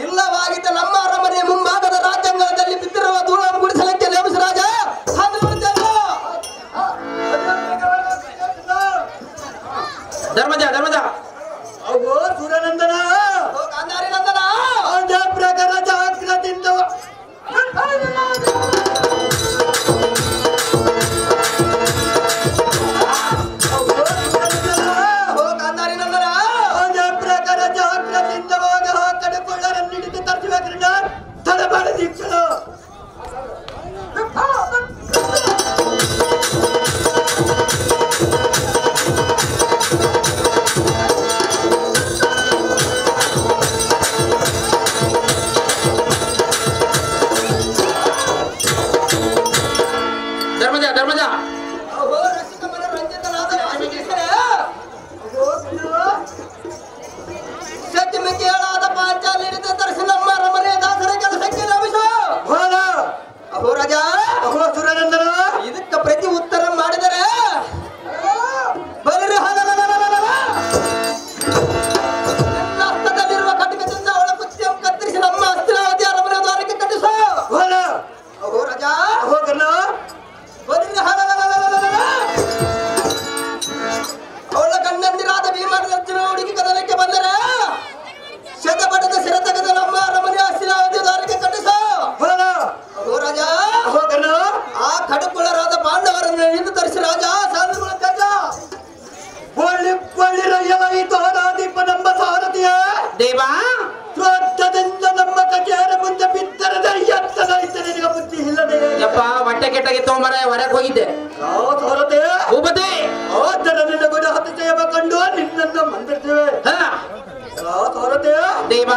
ಇಲ್ಲವಾಗಿದ್ದ ನಮ್ಮ ಅರಮನೆ ಮುಂಭಾಗದ ರಾಜ್ಯಾಂಗದಲ್ಲಿ ಬಿದ್ದಿರುವ ಧೂಳನ್ನು ಗುಡಿಸಲಿಕ್ಕೆ ನೇಮಿಸ ರಾಜ. ಧರ್ಮಜ ಧರ್ಮಜ ಅವು ಸುರನಂದನ ಗಾಂಧಾರಿ ನಂದನ ಪ್ರಕಾರ ಜಾಗ್ರತಿಂದ ಗಾಂಧಾರಿ ನಂದನ ಪ್ರಕಾರ ಜಾಗ್ರತಿಂದ ಹೋಗ ಕಡೆಕೊಳ್ಳರನ್ನು ಹಿಡಿದು ತರಿಸಬೇಕ್ರಿಂದ ತಡಬಾಡ ದೀಕ್ಷರು ಧರ್ಮಜ ಧರ್ಮಜ ರಸಿಕ ಮನೋರಂಜಿತನಾದ ಸತ್ಯಮಿತಿಯಾದ ಪಾಂಚಾಲಿ ಹಿಡಿದು ತರಿಸಿ ನಮ್ಮ ಅರಮನೆ ದಾಸರ ಕೆಲಸಕ್ಕೆ ನೇಮಿಸು. ಅಹೋ ರಾಜ ಅಹೋ ಸುರನಂದನ ಇದಕ್ಕೆ ಪ್ರತಿ ಉತ್ತರ ಮಾಡಿದರೆ ಬರೀ ಹಸ್ತದಲ್ಲಿರುವ ಖಡ್ಗದಿಂದ ಅವಳ ಕುತ್ತಿಯನ್ನು ಕತ್ತರಿಸಿ ನಮ್ಮ ಹಸ್ತಿನಾವತಿ ಅರಮನೆ ದ್ವಾರಕ್ಕೆ ಕಟ್ಟಿಸು. ಅಹೋ ರಾಜ ಅಹೋ ಕರ್ಣ ಬರೀ ಅವಳ ಗಣ್ಯಂದಿರಾದ ಭೀಮರ್ಜುನ ಹುಡುಗಿ ಕದನಕ್ಕೆ ಬಂದರೆ ಶತಪಟದ ಶಿರ ತೆಗೆದು ನಮ್ಮ ಅರಮನೆ ಹಸ್ತಿನಾವತಿ ದ್ವಾರಕ್ಕೆ ಕಟ್ಟಿಸು. ಅಹೋ ರಾಜ ಅಹೋ ಕರ್ಣ ಆ ಖಡಕುಳರಾದ ಪಾಂಡವರನ್ನು ಹಿಂದೆ ತರಿಸಿ ರಾಜ ಸಾಧುಗಳ ತ್ಯಾಗ. ಒಳ್ಳಿ ಒಳ್ಳಿರಯ್ಯಲಾಯಿತು ಹರಾದೀಪ ನಮ್ಮ ಸಾರಥಿಯ ದೇವ ಕ್ರೋಧದಿಂದ ನಮ್ಮ ಕಚೇರ ಮುಂದೆ ಬಿದ್ದರದ ಎತ್ತಲಾಯ್ತು ನಿನಗೆ ಬುದ್ಧಿ ಇಲ್ಲದೆ ಯಪ್ಪ ಹೊಟ್ಟೆ ಕೆಟ್ಟಾಗಿ ತಗೊಂಬರ ಹೊರಗೆ ಹೋಗಿದ್ದೆ ಸಾರಥಿ ಭೂಪತಿ ಆದರ ನಿನ್ನ ಗುಣ ಹತ್ತಿಸೇವ ಕಂಡು ನಿನ್ನನ್ನು ಮಂದಿರ್ತೇವೆ ಸಾರಥಿ ದೇವ